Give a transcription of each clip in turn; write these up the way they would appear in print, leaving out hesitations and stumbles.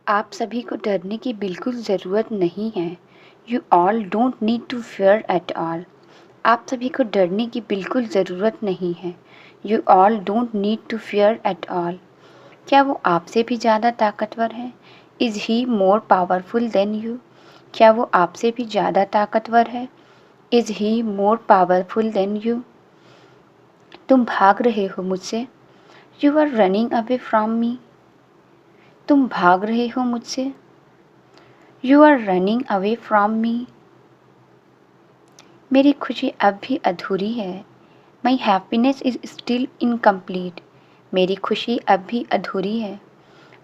आप सभी को डरने की बिल्कुल ज़रूरत नहीं है। You all don't need to fear at all. आप सभी को डरने की बिल्कुल ज़रूरत नहीं है। You all don't need to fear at all. क्या वो आपसे भी ज़्यादा ताकतवर है? Is he more powerful than you? क्या वो आपसे भी ज़्यादा ताकतवर है? Is he more powerful than you? तुम भाग रहे हो मुझसे? You are running away from me. तुम भाग रहे हो मुझसे? You are running away from me. मेरी खुशी अब भी अधूरी है। My happiness is still incomplete. मेरी खुशी अब भी अधूरी है।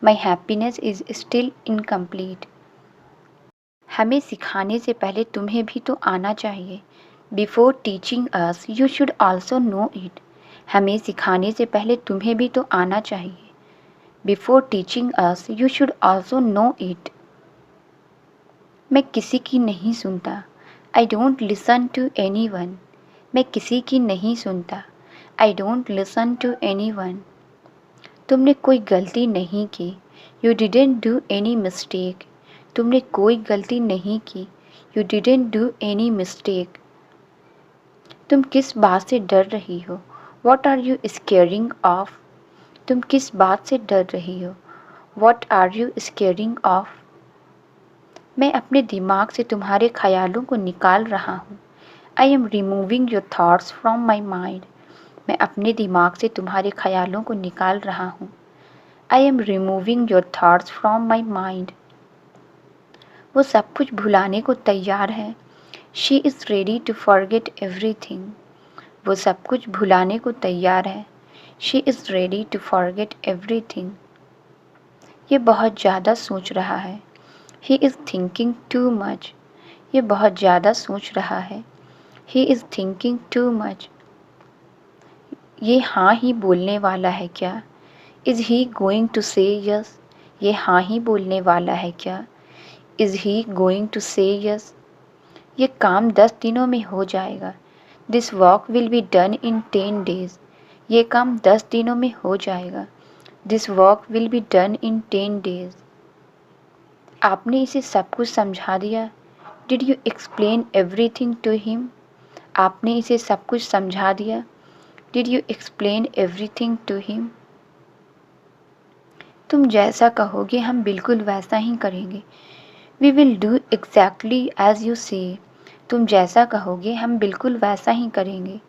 My happiness is still incomplete. हमें सिखाने से पहले तुम्हें भी तो आना चाहिए। Before teaching us you should also know it. हमें सिखाने से पहले तुम्हें भी तो आना चाहिए। Before teaching us you should also know it. मैं किसी की नहीं सुनता। I don't listen to anyone. मैं किसी की नहीं सुनता। I don't listen to anyone. तुमने कोई गलती नहीं की। You didn't do any mistake. तुमने कोई गलती नहीं की। You didn't do any mistake. तुम किस बात से डर रही हो? What are you scaring of? तुम किस बात से डर रही हो? What are you scaring of? मैं अपने दिमाग से तुम्हारे ख्यालों को निकाल रहा हूँ। I am removing your thoughts from my mind. मैं अपने दिमाग से तुम्हारे ख्यालों को निकाल रहा हूँ। I am removing your thoughts from my mind. वो सब कुछ भुलाने को तैयार है। She is ready to forget everything. वो सब कुछ भुलाने को तैयार है। She is ready to forget everything. ये बहुत ज़्यादा सोच रहा है। He is thinking too much. ये बहुत ज़्यादा सोच रहा है। He is thinking too much. ये हाँ ही बोलने वाला है क्या? Is he going to say yes? ये हाँ ही बोलने वाला है क्या? Is he going to say yes? ये काम 10 दिनों में हो जाएगा। This work will be done in 10 days. ये काम 10 दिनों में हो जाएगा। This work will be done in 10 days. आपने इसे सब कुछ समझा दिया। Did you explain everything to him? आपने इसे सब कुछ समझा दिया। Did you explain everything to him? तुम जैसा कहोगे हम बिल्कुल वैसा ही करेंगे। We will do exactly as you say. तुम जैसा कहोगे हम बिल्कुल वैसा ही करेंगे।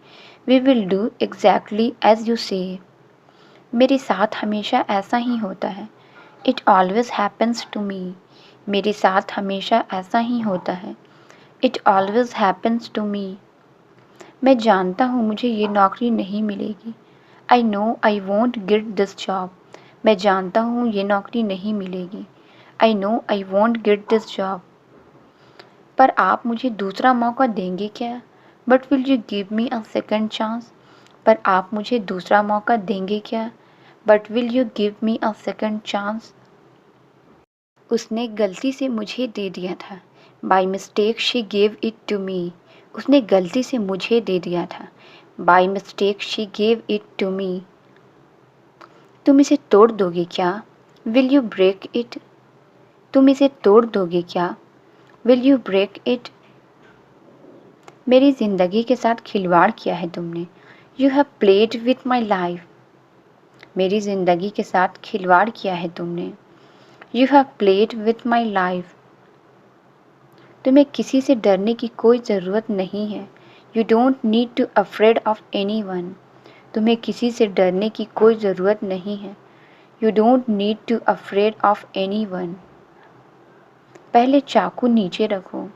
We will do exactly as you say. मेरे साथ हमेशा ऐसा ही होता है। It always happens to me. मेरे साथ हमेशा ऐसा ही होता है। It always happens to me. मैं जानता हूँ मुझे ये नौकरी नहीं मिलेगी। I know I won't get this job. मैं जानता हूँ ये नौकरी नहीं मिलेगी। I know I won't get this job. पर आप मुझे दूसरा मौका देंगे क्या? But will you give me a second chance? पर आप मुझे दूसरा मौका देंगे क्या? But will you give me a second chance? उसने गलती से मुझे दे दिया था। By mistake she gave it to me. उसने गलती से मुझे दे दिया था। By mistake she gave it to मी। तुम इसे तोड़ दोगे क्या? Will you break it? तुम इसे तोड़ दोगे क्या? Will you break it? मेरी ज़िंदगी के साथ खिलवाड़ किया है तुमने। You have played with my life. मेरी ज़िंदगी के साथ खिलवाड़ किया है तुमने। You have played with my life. तुम्हें किसी से डरने की कोई ज़रूरत नहीं है। You don't need to afraid of anyone. तुम्हें किसी से डरने की कोई ज़रूरत नहीं है। You don't need to afraid of any one. पहले चाकू नीचे रखो।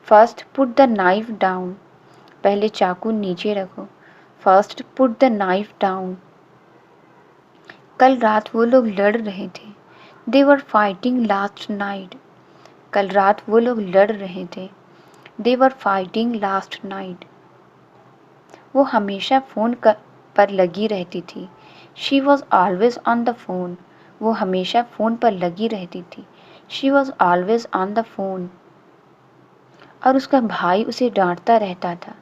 First put the knife down. पहले चाकू नीचे रखो। First put the knife down. कल रात वो लोग लड़ रहे थे। दे वर फाइटिंग लास्ट नाइट। कल रात वो लोग लड़ रहे थे। दे वर फाइटिंग लास्ट नाइट। वो हमेशा फ़ोन पर लगी रहती थी। She was always on the phone. वो हमेशा फ़ोन पर लगी रहती थी। She was always on the phone. और उसका भाई उसे डांटता रहता था।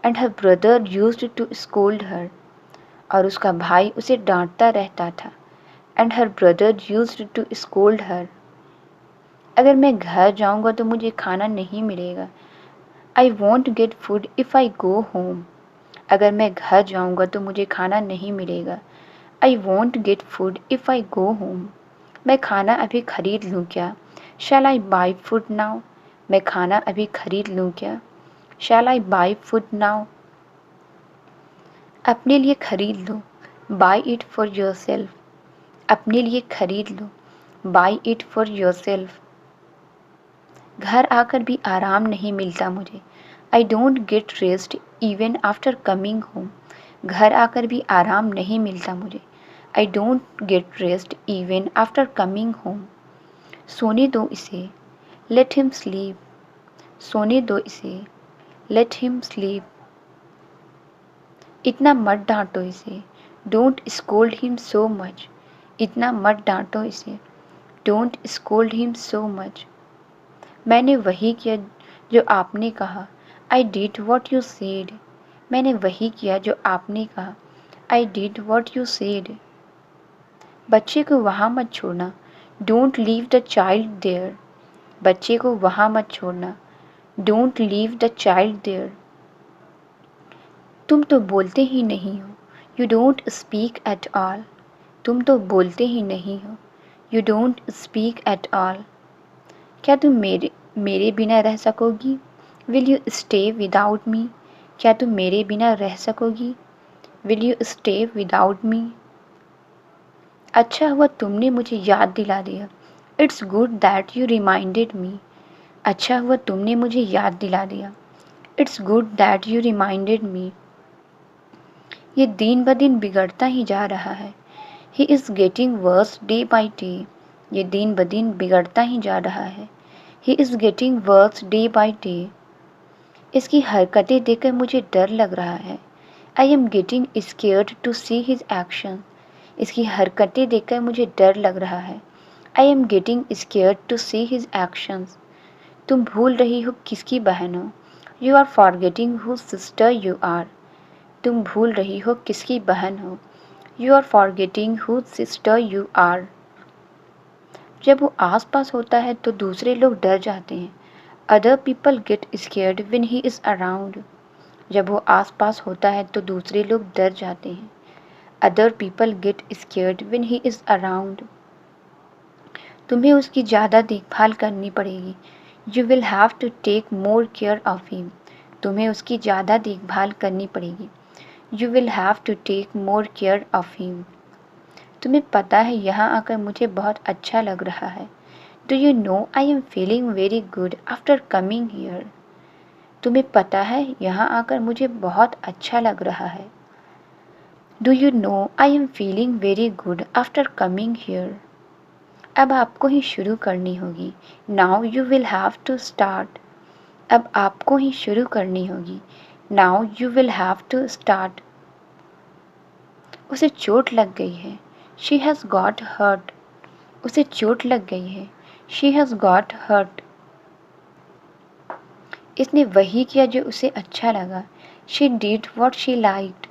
And her brother used to scold her. और उसका भाई उसे डांटता रहता था। And her brother used to scold her. अगर मैं घर जाऊँगा तो मुझे खाना नहीं मिलेगा। I won't get food if I go home. अगर मैं घर जाऊँगा तो मुझे खाना नहीं मिलेगा। I won't get food if I go home. मैं खाना अभी खरीद लूँ क्या? Shall I buy food now? मैं खाना अभी खरीद लूँ क्या? Shall I buy food now? अपने लिए खरीद लो। Buy it for yourself. अपने लिए खरीद लो। Buy it for yourself. घर आकर भी आराम नहीं मिलता मुझे। I don't get rest even after coming home. घर आकर भी आराम नहीं मिलता मुझे। I don't get rest even after coming home. सोने दो इसे। Let him sleep. सोने दो इसे। Let him sleep. इतना मत डांटो इसे। Don't scold him so much. इतना मत डांटो इसे। Don't scold him so much. मैंने वही किया जो आपने कहा। I did what you said. मैंने वही किया जो आपने कहा। I did what you said. बच्चे को वहाँ मत छोड़ना। Don't leave the child there. बच्चे को वहाँ मत छोड़ना। Don't leave the child there. तुम तो बोलते ही नहीं हो। You don't speak at all. तुम तो बोलते ही नहीं हो। You don't speak at all. क्या तुम मेरे बिना रह सकोगी? Will you stay without me? क्या तुम मेरे बिना रह सकोगी? Will you stay without me? अच्छा हुआ तुमने मुझे याद दिला दिया। It's good that you reminded me. अच्छा हुआ तुमने मुझे याद दिला दिया। It's good that you reminded me. ये दिन ब दिन बिगड़ता ही जा रहा है। He is getting worse day by day. ये दिन ब दिन बिगड़ता ही जा रहा है। He is getting worse day by day. इसकी हरकतें देखकर मुझे डर लग रहा है। I am getting scared to see his action. इसकी हरकतें देखकर मुझे डर लग रहा है। I am getting scared to see his actions. तुम भूल रही हो किसकी बहन हो। You are forgetting who sister you are. तुम भूल रही हो किसकी बहन हो। You are forgetting who sister you are. जब वो आस पास होता है तो दूसरे लोग डर जाते हैं। Other people get scared when he is around. जब वो आस पास होता है तो दूसरे लोग डर जाते हैं। Other people get scared when he is around. तुम्हें उसकी ज़्यादा देखभाल करनी पड़ेगी। You will have to take more care of him. तुम्हें उसकी ज़्यादा देखभाल करनी पड़ेगी। You will have to take more care of him. तुम्हें पता है यहाँ आकर मुझे बहुत अच्छा लग रहा है। Do you know I am feeling very good after coming here. तुम्हें पता है यहाँ आकर मुझे बहुत अच्छा लग रहा है। Do you know I am feeling very good after coming here. अब आपको ही शुरू करनी होगी। Now you will have to start. अब आपको ही शुरू करनी होगी। Now you will have to start. उसे चोट लग गई है। She has got hurt. उसे चोट लग गई है। She has got hurt. इसने वही किया जो उसे अच्छा लगा। She did what she liked.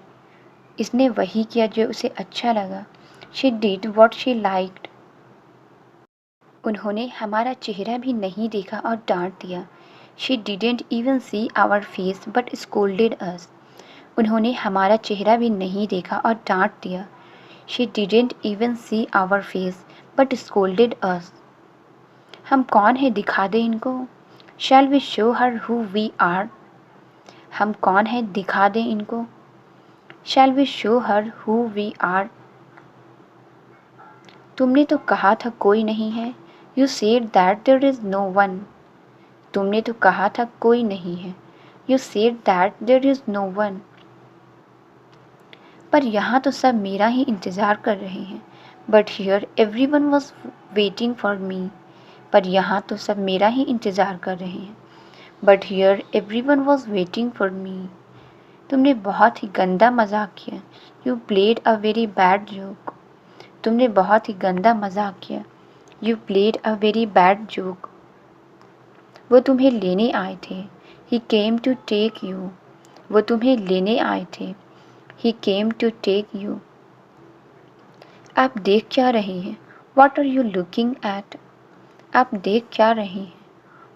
इसने वही किया जो उसे अच्छा लगा। She did what she liked. उन्होंने हमारा चेहरा भी नहीं देखा और डांट दिया। She didn't even see our face but scolded us. उन्होंने हमारा चेहरा भी नहीं देखा और डांट दिया। She didn't even see our face but scolded us. हम कौन है दिखा दे इनको। Shall we show her who we are. हम कौन है दिखा दें इनको। Shall we show her who we are. तुमने तो कहा था कोई नहीं है। You said that there is no one. तुमने तो कहा था कोई नहीं है। You said that there is no one. पर यहाँ तो सब मेरा ही इंतज़ार कर रहे हैं। But here every one was waiting for मी। पर यहाँ तो सब मेरा ही इंतज़ार कर रहे हैं। But here every one was waiting for me. तुमने बहुत ही गंदा मजाक किया। You played a very bad joke. तुमने बहुत ही गंदा मजाक किया। You played a very bad joke. वो तुम्हें लेने आए थे। He came to take you. वो तुम्हें लेने आए थे। He came to take you. आप देख क्या रहे हैं। What are you looking at. आप देख क्या रहे हैं?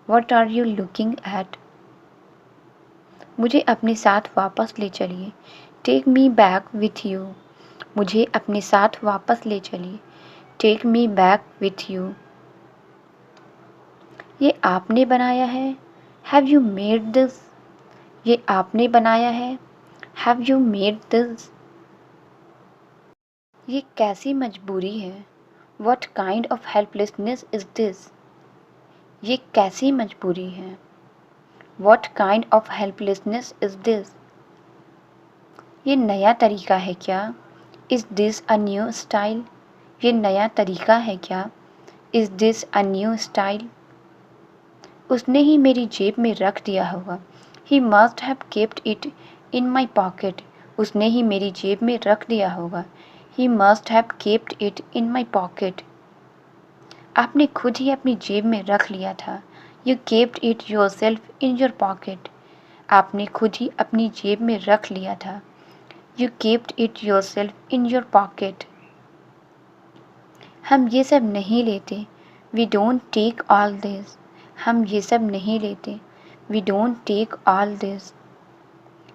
What are you looking at? मुझे अपने साथ वापस ले चलिए। Take me back with you. मुझे अपने साथ वापस ले चलिए। Take me back with you. ये आपने बनाया है? Have you made this? ये आपने बनाया है? Have you made this? ये कैसी मजबूरी है? What kind of helplessness is this? ये कैसी मजबूरी है? What kind of helplessness is this? ये नया तरीका है क्या? Is this a new style? ये नया तरीका है क्या? Is this a new style? उसने ही मेरी जेब में रख दिया होगा। He must have kept it in my pocket. उसने ही मेरी जेब में रख दिया होगा। He must have kept it in my pocket. आपने खुद ही अपनी जेब में रख लिया था। You kept it yourself in your pocket. आपने खुद ही अपनी जेब में रख लिया था। You kept it yourself in your pocket. हम ये सब नहीं लेते। We don't take all this. हम ये सब नहीं लेते। We don't take all this.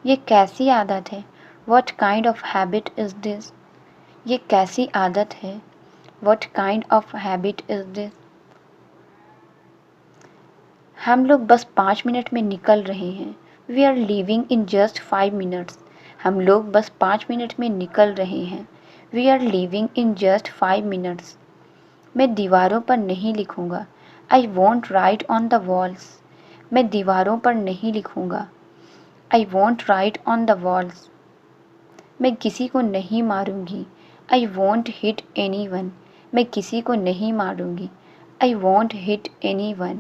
ये कैसी आदत है? What kind of habit is this? ये कैसी आदत है? What kind of habit is this? हम लोग बस 5 मिनट में निकल रहे हैं। We are leaving in just 5 minutes. हम लोग बस 5 मिनट में निकल रहे हैं। We are leaving in just 5 minutes. मैं दीवारों पर नहीं लिखूँगा। I won't write on the walls. मैं दीवारों पर नहीं लिखूँगा। I won't write on the walls. मैं किसी को नहीं मारूँगी। I won't hit anyone. मैं किसी को नहीं मारूँगी। I won't hit anyone.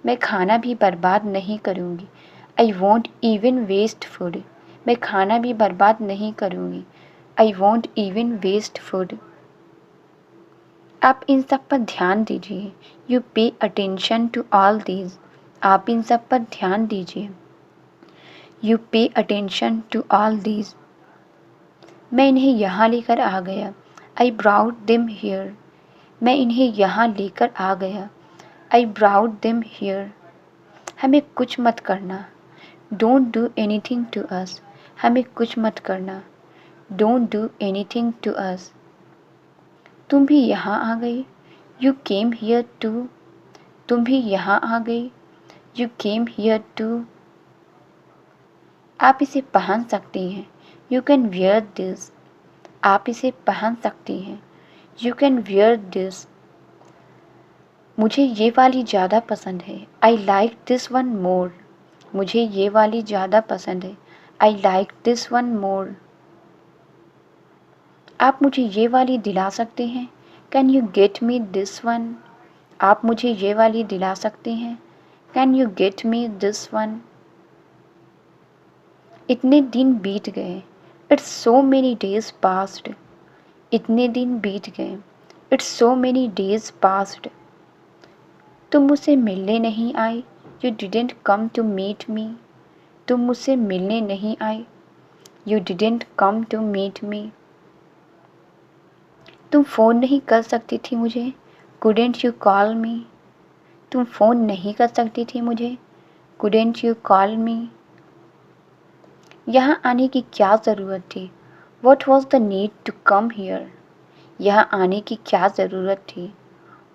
मैं खाना भी बर्बाद नहीं करूँगी। I won't even waste food. मैं खाना भी बर्बाद नहीं करूँगी। I won't even waste food. आप इन सब पर ध्यान दीजिए। You pay attention to all these. आप इन सब पर ध्यान दीजिए। You pay attention to all these. मैं इन्हें यहाँ लेकर आ गया। I brought them here. मैं इन्हें यहाँ लेकर आ गया। I brought them here. हमें कुछ मत करना। Don't do anything to us. हमें कुछ मत करना। Don't do anything to us. तुम भी यहाँ आ गई। You came here too. तुम भी यहाँ आ गई। You came here too. आप इसे पहन सकती हैं। You can wear this. आप इसे पहन सकती हैं। You can wear this. मुझे ये वाली ज़्यादा पसंद है। I like this one more. मुझे ये वाली ज़्यादा पसंद है। I like this one more. आप मुझे ये वाली दिला सकते हैं। Can you get me this one? आप मुझे ये वाली दिला सकते हैं। Can you get me this one? इतने दिन बीत गए। It's so many days passed. इतने दिन बीत गए। It's so many days passed. तुम मुझसे मिलने नहीं आए। You didn't come to meet me. तुम मुझसे मिलने नहीं आए। You didn't come to meet me. तुम फ़ोन नहीं कर सकती थी मुझे। Couldn't you call me? तुम फ़ोन नहीं कर सकती थी मुझे। Couldn't you call me? यहाँ आने की क्या ज़रूरत थी? What was the need to come here? यहाँ आने की क्या ज़रूरत थी?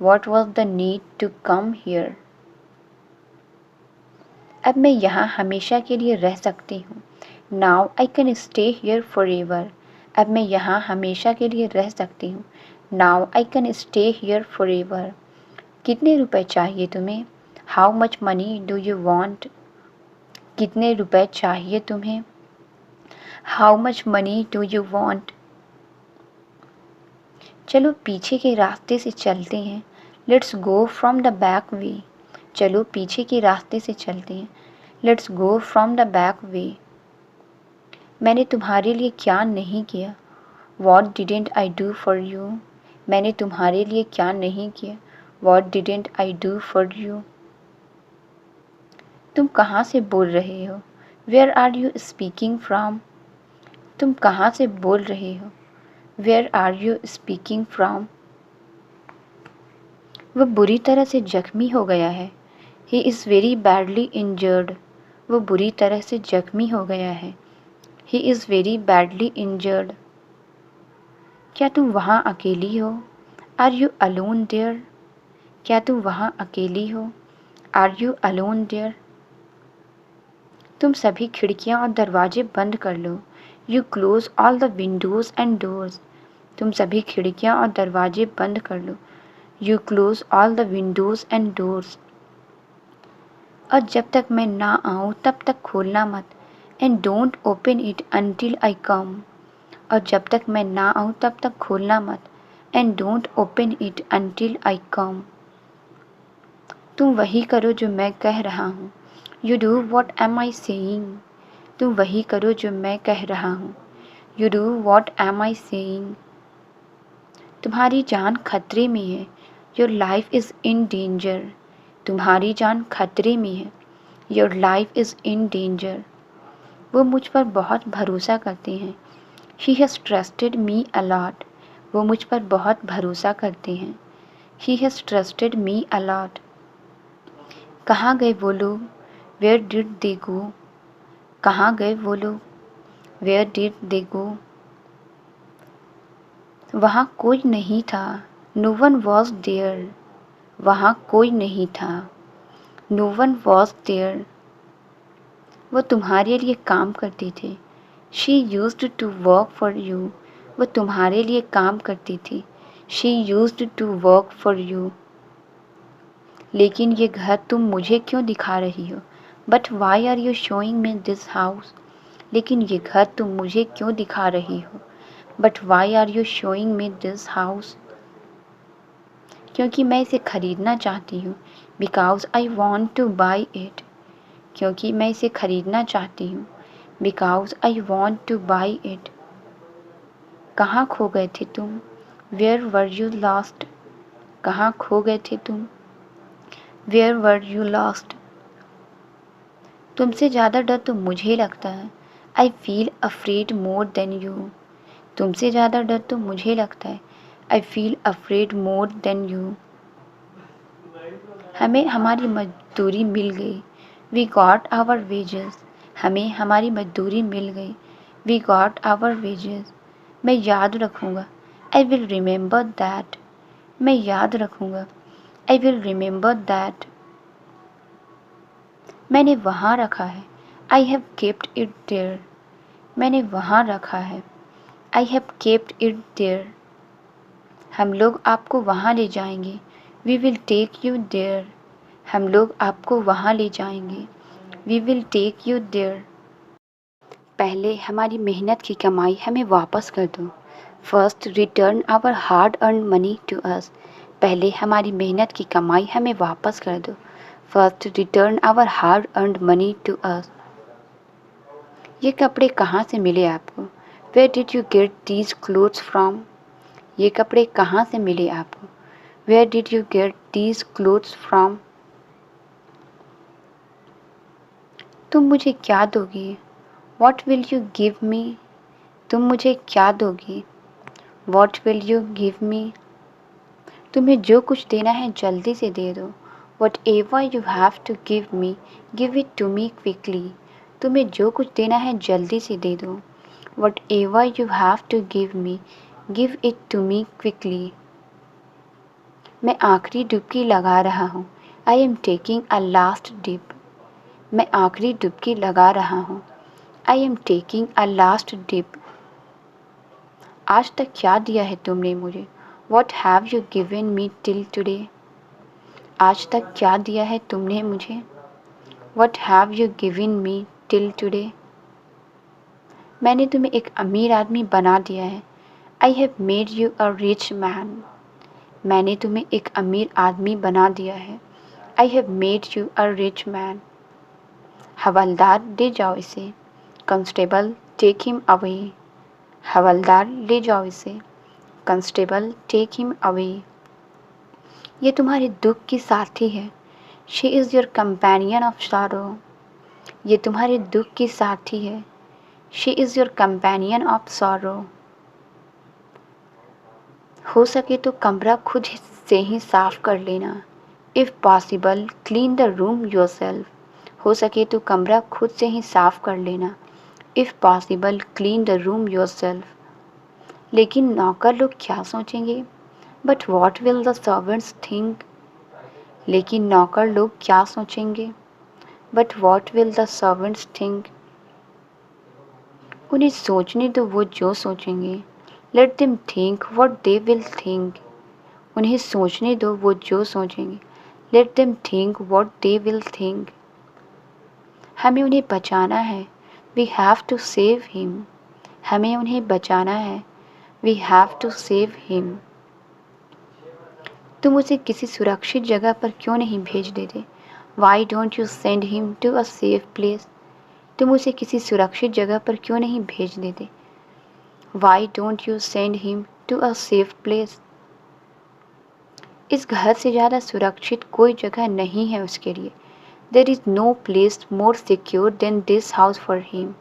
What was the need to come here? अब मैं यहाँ हमेशा के लिए रह सकती हूँ। Now I can stay here forever. अब मैं यहाँ हमेशा के लिए रह सकती हूँ। Now I can stay here forever. कितने रुपए चाहिए तुम्हें? How much money do you want? कितने रुपए चाहिए तुम्हें? How much money do you want? चलो पीछे के रास्ते से चलते हैं। Let's go from the back way. चलो पीछे के रास्ते से चलते हैं। Let's go from the back way. मैंने तुम्हारे लिए क्या नहीं किया? What didn't I do for you? मैंने तुम्हारे लिए क्या नहीं किया? What didn't I do for you? तुम कहाँ से बोल रहे हो? Where are you speaking from? तुम कहाँ से बोल रहे हो? Where are you speaking from? वह बुरी तरह से जख्मी हो गया है। He is very badly injured. वो बुरी तरह से जख्मी हो गया है। He is very badly injured. क्या तुम वहाँ अकेली हो? Are you alone there? क्या तुम वहाँ अकेली हो? Are you alone there? तुम सभी खिड़कियाँ और दरवाजे बंद कर लो। You close all the windows and doors. तुम सभी खिड़कियाँ और दरवाजे बंद कर लो। You close all the windows and doors. और जब तक मैं ना आऊँ तब तक खोलना मत। And don't open it until I come. और जब तक मैं ना आऊँ तब तक खोलना मत। And don't open it until I come. तुम वही करो जो मैं कह रहा हूँ। You do what am I saying. तुम वही करो जो मैं कह रहा हूँ। You do what am I saying. तुम्हारी जान खतरे में है। Your life is in danger. तुम्हारी जान खतरे में है। Your life is in danger. वो मुझ पर बहुत भरोसा करते हैं। He has trusted me allot. वो मुझ पर बहुत भरोसा करते हैं। He has trusted me a lot. कहाँ गए वो लोग? Where did they go? कहाँ गए वो लोग? Where did they go? वहाँ कोई नहीं था। No one was there. वहाँ कोई नहीं था। No one was there. वो तुम्हारे लिए काम करती थी। She used to work for you. वो तुम्हारे लिए काम करती थी। She used to work for you. लेकिन ये घर तुम मुझे क्यों दिखा रही हो? But why are you showing me this house. लेकिन ये घर तुम मुझे क्यों दिखा रही हो? But why are you showing me this house. क्योंकि मैं इसे खरीदना चाहती हूँ। Because I want to buy it. क्योंकि मैं इसे खरीदना चाहती हूँ। Because I want to buy it. कहाँ खो गए थे तुम? Where were you lost. कहाँ खो गए थे तुम? Where were you lost. तुमसे ज़्यादा डर तो मुझे लगता है। I feel afraid more than you. तुमसे ज़्यादा डर तो मुझे लगता है। I feel afraid more than you. हमें हमारी मजदूरी मिल गई। We got our wages. हमें हमारी मजदूरी मिल गई। We got our wages. मैं याद रखूँगा। I will remember that. मैं याद रखूँगा। I will remember that. मैंने वहाँ रखा है। I have kept it there. मैंने वहाँ रखा है। I have kept it there. हम लोग आपको वहाँ ले जाएंगे। We will take you there. हम लोग आपको वहाँ ले जाएंगे। We will take you there. पहले हमारी मेहनत की कमाई हमें वापस कर दो। First return our hard earn money to us. पहले हमारी मेहनत की कमाई हमें वापस कर दो। First return our hard earn money to us. ये कपड़े कहाँ से मिले आपको? Where did you get these clothes from. ये कपड़े कहाँ से मिले आपको? Where did you get these clothes from. तुम मुझे क्या दोगी? What will you give me. तुम मुझे क्या दोगी? What will you give me. तुम्हें जो कुछ देना है जल्दी से दे दो। Whatever you have to give me, give it to me quickly. तुम्हें जो कुछ देना है जल्दी से दे दो। Whatever you have to give me, give it to me quickly. मैं आखिरी डुबकी लगा रहा हूँ। I am taking a last dip. मैं आखिरी डुबकी लगा रहा हूँ। I am taking a last dip. आज तक क्या दिया है तुमने मुझे? What have you given me till today. आज तक क्या दिया है तुमने मुझे? What have you given me till today. मैंने तुम्हें एक अमीर आदमी बना दिया है। I have made you a rich man. मैंने तुम्हें एक अमीर आदमी बना दिया है। I have made you a rich man. हवलदार ले जाओ इसे। Constable take him away. हवलदार ले जाओ इसे। Constable take him away. ये तुम्हारे दुख की साथी है। She is your companion of sorrow. ये तुम्हारे दुख की साथी है। She is your companion of sorrow. हो सके तो कमरा खुद से ही साफ कर लेना। If possible clean the room yourself, हो सके तो कमरा खुद से ही साफ कर लेना। If possible clean the room yourself. लेकिन नौकर लोग क्या सोचेंगे? But what will the servants think? लेकिन नौकर लोग क्या सोचेंगे? But what will the servants think? उन्हें सोचने दो वो जो सोचेंगे। Let them think what they will think. उन्हें सोचने दो वो जो सोचेंगे। Let them think what they will think. हमें उन्हें बचाना है। We have to save him. हमें उन्हें बचाना है। We have to save him. तुम उसे किसी सुरक्षित जगह पर क्यों नहीं भेज देते? Why don't you send him to a safe place. तुम उसे किसी सुरक्षित जगह पर क्यों नहीं भेज देते? Why don't you send him to a safe place. इस घर से ज़्यादा सुरक्षित कोई जगह नहीं है उसके लिए। There is no place more secure than this house for him.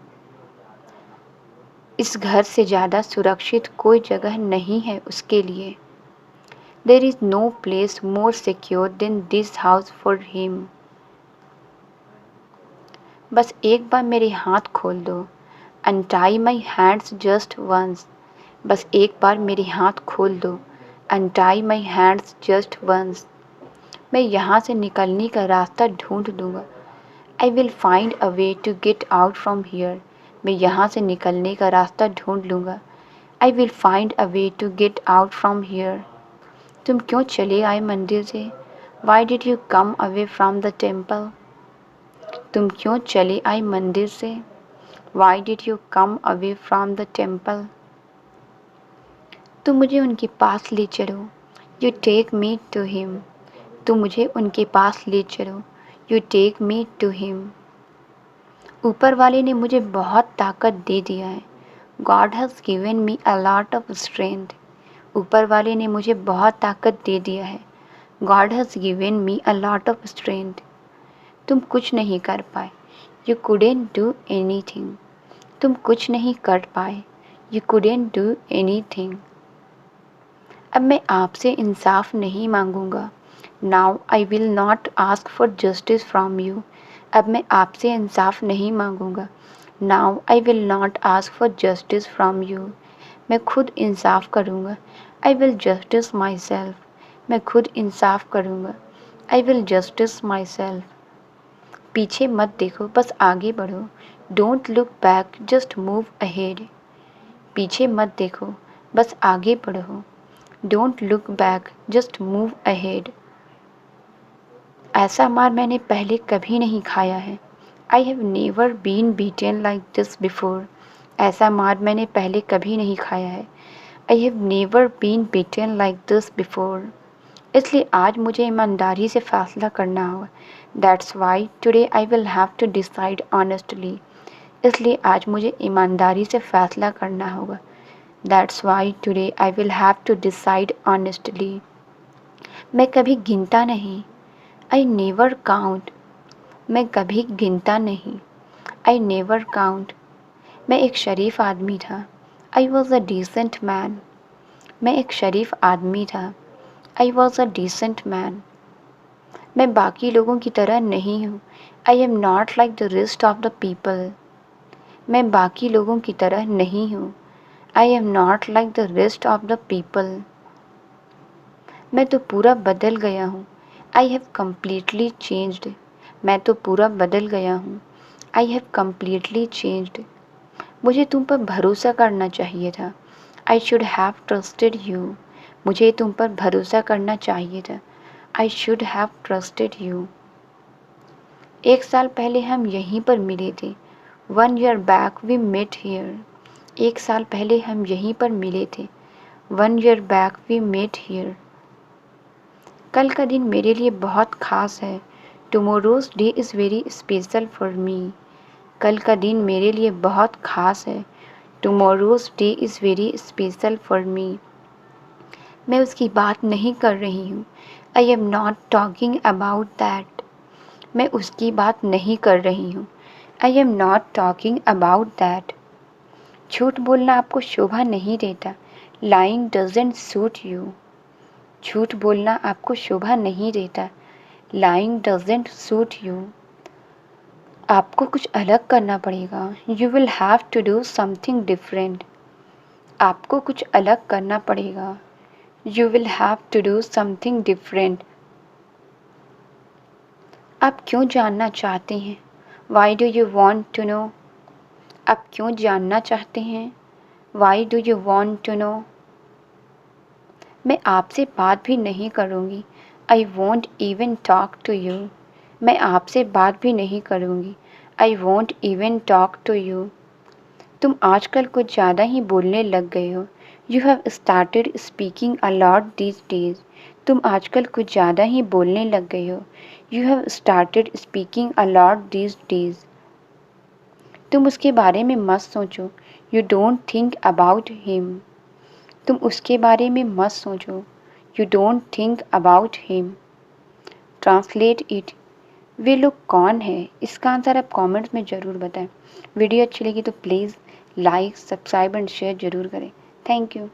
इस घर से ज़्यादा सुरक्षित कोई जगह नहीं है उसके लिए। There is no place more secure than this house for him. बस एक बार मेरे हाथ खोल दो। Untie my hands just once. बस एक बार मेरे हाथ खोल दो। Untie my hands just once. मैं यहाँ से निकलने का रास्ता ढूंढ लूँगा। I will find a way to get out from here. मैं यहाँ से निकलने का रास्ता ढूंढ लूँगा। I will find a way to get out from here. तुम क्यों चले आए मंदिर से? Why did you come away from the temple. तुम क्यों चले आए मंदिर से? Why did you come away from the temple. तुम मुझे उनके पास ले चलो। You take me to him. तुम मुझे उनके पास ले चलो। You take me to him. ऊपर वाले ने मुझे बहुत ताकत दे दिया है। God has given me a lot of strength. ऊपर वाले ने मुझे बहुत ताकत दे दिया है। God has given me a lot of strength. तुम कुछ नहीं कर पाए। You couldn't do anything. तुम कुछ नहीं कर पाए। You couldn't do anything. अब मैं आपसे इंसाफ नहीं मांगूंगा। Now I will not ask for justice from you. अब मैं आपसे इंसाफ नहीं मांगूंगा। Now I will not ask for justice from you. मैं खुद इंसाफ करूँगा। I will justice myself. मैं खुद इंसाफ करूँगा। I will justice myself. पीछे मत देखो, बस आगे बढ़ो। Don't look back, just move ahead. पीछे मत देखो, बस आगे बढ़ो। Don't look back, just move ahead. ऐसा मार मैंने पहले कभी नहीं खाया है। I have never been beaten like this before. ऐसा मार मैंने पहले कभी नहीं खाया है। I have never been beaten like this before. इसलिए आज मुझे ईमानदारी से फ़ैसला करना होगा। That's why today I will have to decide honestly. इसलिए आज मुझे ईमानदारी से फ़ैसला करना होगा। That's why today I will have to decide honestly. मैं कभी गिनता नहीं। I never count. मैं कभी गिनता नहीं। I never count. मैं एक शरीफ आदमी था। I was a decent man. मैं एक शरीफ आदमी था। I was a decent man. मैं बाकी लोगों की तरह नहीं हूँ। I am not like the rest of the people. मैं बाकी लोगों की तरह नहीं हूँ। I am not like the rest of the people. मैं तो पूरा बदल गया हूँ। I have completely changed. मैं तो पूरा बदल गया हूँ। I have completely changed. मुझे तुम पर भरोसा करना चाहिए था। I should have trusted you. मुझे तुम पर भरोसा करना चाहिए था। I should have trusted you. एक साल पहले हम यहीं पर मिले थे। 1 year back we met here. एक साल पहले हम यहीं पर मिले थे। 1 year back we met here. कल का दिन मेरे लिए बहुत ख़ास है। Tomorrow's day is very special for me. कल का दिन मेरे लिए बहुत ख़ास है। Tomorrow's day is very special for me. मैं उसकी बात नहीं कर रही हूँ। I am not talking about that. मैं उसकी बात नहीं कर रही हूँ। I am not talking about that. झूठ बोलना आपको शोभा नहीं देता। Lying doesn't suit you. झूठ बोलना आपको शोभा नहीं देता। Lying doesn't suit you. आपको कुछ अलग करना पड़ेगा। You will have to do something different. आपको कुछ अलग करना पड़ेगा। You will have to do something different. आप क्यों जानना चाहते हैं? Why do you want to know? आप क्यों जानना चाहते हैं? Why do you want to know? मैं आपसे बात भी नहीं करूँगी। I won't even talk to you. मैं आपसे बात भी नहीं करूँगी। I won't even talk to you. तुम आजकल कुछ ज़्यादा ही बोलने लग गए हो। You have started speaking a lot these days. तुम आजकल कुछ ज़्यादा ही बोलने लग गए हो। You have started speaking a lot these days. तुम उसके बारे में मत सोचो। You don't think about him. तुम उसके बारे में मत सोचो। You don't think about him. Translate it. वे लोग कौन है? इसका आंसर आप कमेंट्स में ज़रूर बताएं। वीडियो अच्छी लगी तो please like, subscribe and share ज़रूर करें। Thank you.